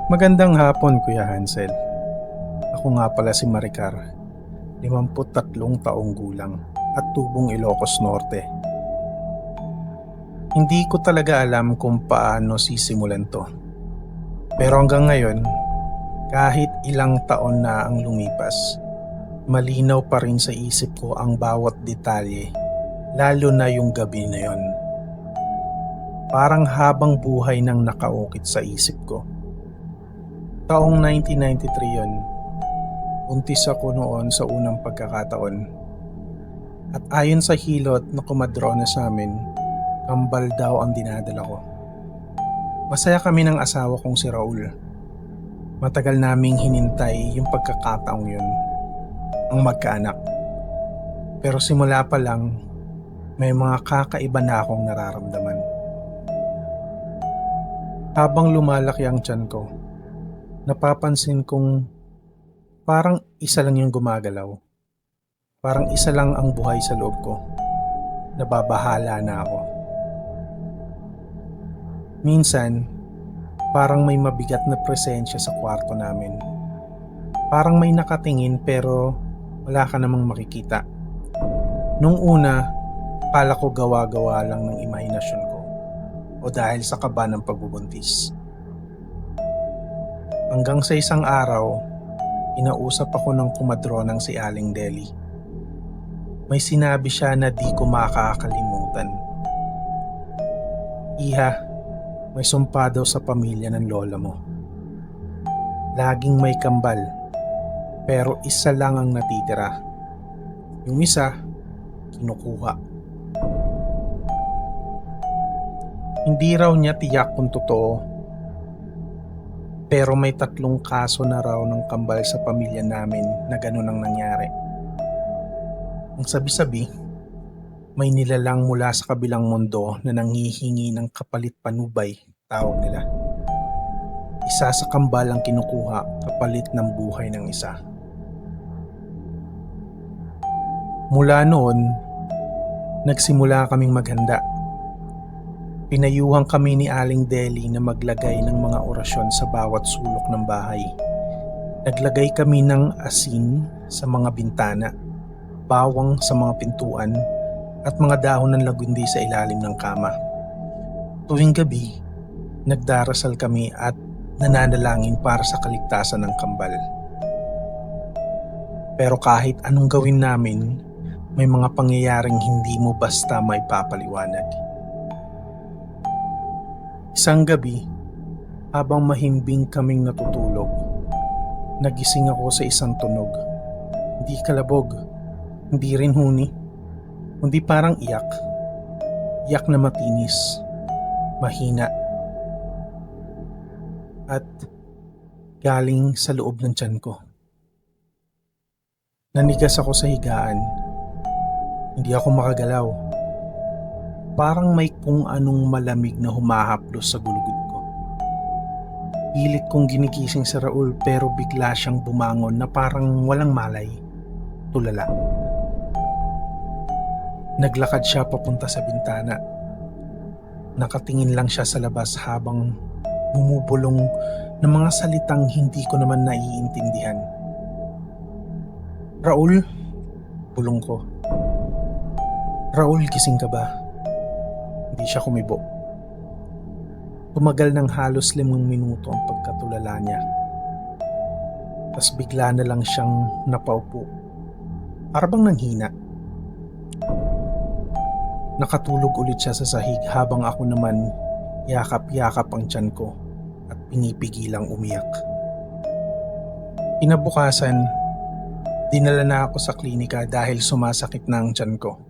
Magandang hapon, Kuya Hansel. Ako nga pala si Maricar, 53 taong gulang at tubong Ilocos Norte. Hindi ko talaga alam kung paano sisimulan to. Pero hanggang ngayon, kahit ilang taon na ang lumipas, malinaw pa rin sa isip ko ang bawat detalye, lalo na yung gabi na yon. Parang habang buhay nang nakaukit sa isip ko. Taong 1993 yon. Buntis ako noon sa unang pagkakataon. At ayon sa hilot na kumadrona sa amin, kambal daw ang dinadala ko. Masaya kami ng asawa kong si Raul. Matagal naming hinintay yung pagkakataong yun, ang magkaanak. Pero simula pa lang, may mga kakaiba na akong nararamdaman. Habang lumalaki ang tiyan ko, napapansin kong parang isa lang yung gumagalaw. Parang isa lang ang buhay sa loob ko. Nababahala na ako. Minsan, parang may mabigat na presensya sa kwarto namin. Parang may nakatingin pero wala ka namang makikita. Nung una, akala ko gawa-gawa lang ng imahinasyon ko o dahil sa kaba ng pagbubuntis. Hanggang sa isang araw, inausap ako ng kumadronang si Aling Deli. May sinabi siya na di ko makakalimutan. Iha, may sumpa daw sa pamilya ng lola mo. Laging may kambal, pero isa lang ang natitira. Yung isa, kinukuha. Hindi raw niya tiyak kung totoo, pero may 3 kaso na raw ng kambal sa pamilya namin na ganun ang nangyari. Ang sabi-sabi, may nilalang mula sa kabilang mundo na nanghihingi ng kapalit panubay, tawag nila. Isa sa kambal ang kinukuha kapalit ng buhay ng isa. Mula noon, nagsimula kaming maghanda. Pinayuhan kami ni Aling Deli na maglagay ng mga orasyon sa bawat sulok ng bahay. Naglagay kami ng asin sa mga bintana, bawang sa mga pintuan, at mga dahon ng lagundi sa ilalim ng kama. Tuwing gabi, nagdarasal kami at nananalangin para sa kaligtasan ng kambal. Pero kahit anong gawin namin, may mga pangyayaring hindi mo basta maipapaliwanag. Isang gabi, habang mahimbing kaming natutulog, nagising ako sa isang tunog. Hindi kalabog, hindi rin huni, kundi parang iyak. Iyak na matinis, mahina, at galing sa loob ng tiyan ko. Nanigas ako sa higaan, hindi ako makagalaw. Parang may kung anong malamig na humahaplos sa gulugod ko. Pilit kong ginigising si Raul pero bigla siyang bumangon na parang walang malay. Tulala. Naglakad siya papunta sa bintana. Nakatingin lang siya sa labas habang bumubulong ng mga salitang hindi ko naman naiintindihan. Raul? Bulong ko. Raul, gising ka ba? Hindi siya kumibo. Tumagal ng halos 5 minuto ang pagkatulala niya. Tapos bigla na lang siyang napaupo. Para bang nanghina. Nakatulog ulit siya sa sahig habang ako naman yakap-yakap ang tiyan ko at pinipigilang umiyak. Kinabukasan, dinala na ako sa klinika dahil sumasakit na ang tiyan ko.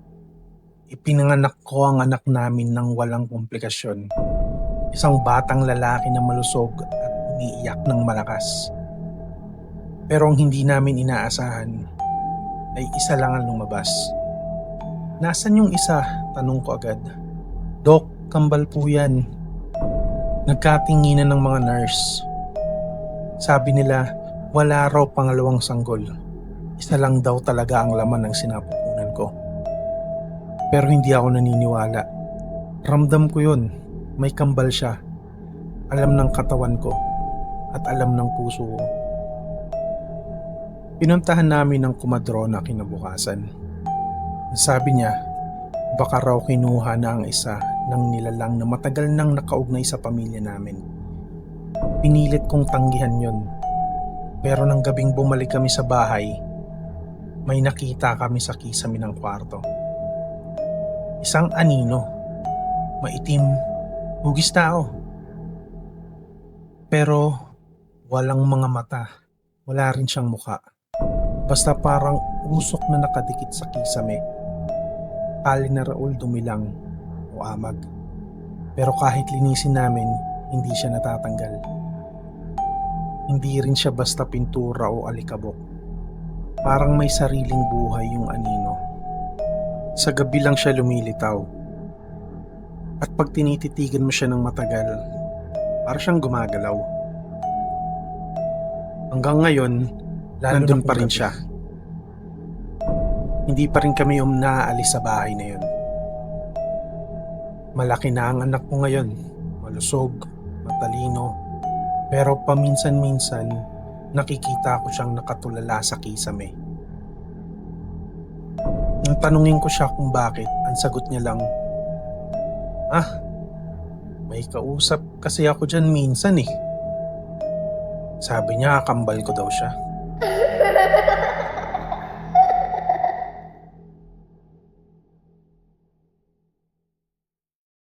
Ipinanganak ko ang anak namin ng walang komplikasyon. Isang batang lalaki na malusog at umiiyak ng malakas. Pero ang hindi namin inaasahan ay isa lang ang lumabas. Nasaan yung isa? Tanong ko agad. Dok, kambal po yan. Nagkatinginan ng mga nurse. Sabi nila, wala raw pangalawang sanggol. Isa lang daw talaga ang laman ng sinapupunan ko. Pero hindi ako naniniwala. Ramdam ko yun. May kambal siya. Alam ng katawan ko. at alam ng puso ko. Pinuntahan namin ang kumadrona kinabukasan. Sabi niya, baka raw kinuha na ang isa ng nilalang na matagal nang nakaugnay sa pamilya namin. Pinilit kong tanggihan yon. Pero nang gabing bumalik kami sa bahay, may nakita kami sa kisame ng kwarto. Isang anino, maitim, hugis tao. Pero walang mga mata, wala rin siyang muka. Basta parang usok na nakadikit sa kisame. Tali na Raul dumilang o amag. Pero kahit linisin namin, hindi siya natatanggal. Hindi rin siya basta pintura o alikabok. Parang may sariling buhay yung anino. Sa gabi lang siya lumilitaw. At pag tinititigan mo siya ng matagal, para siyang gumagalaw. Hanggang ngayon, nandun pa rin siya. Hindi pa rin kami naaalis sa bahay na yun. Malaki na ang anak ko ngayon. Malusog, matalino. Pero paminsan-minsan, nakikita ko siyang nakatulala sa kisame. Nang tanungin ko siya kung bakit, ang sagot niya lang, may kausap kasi ako dyan minsan eh. Sabi niya, kambal ko daw siya.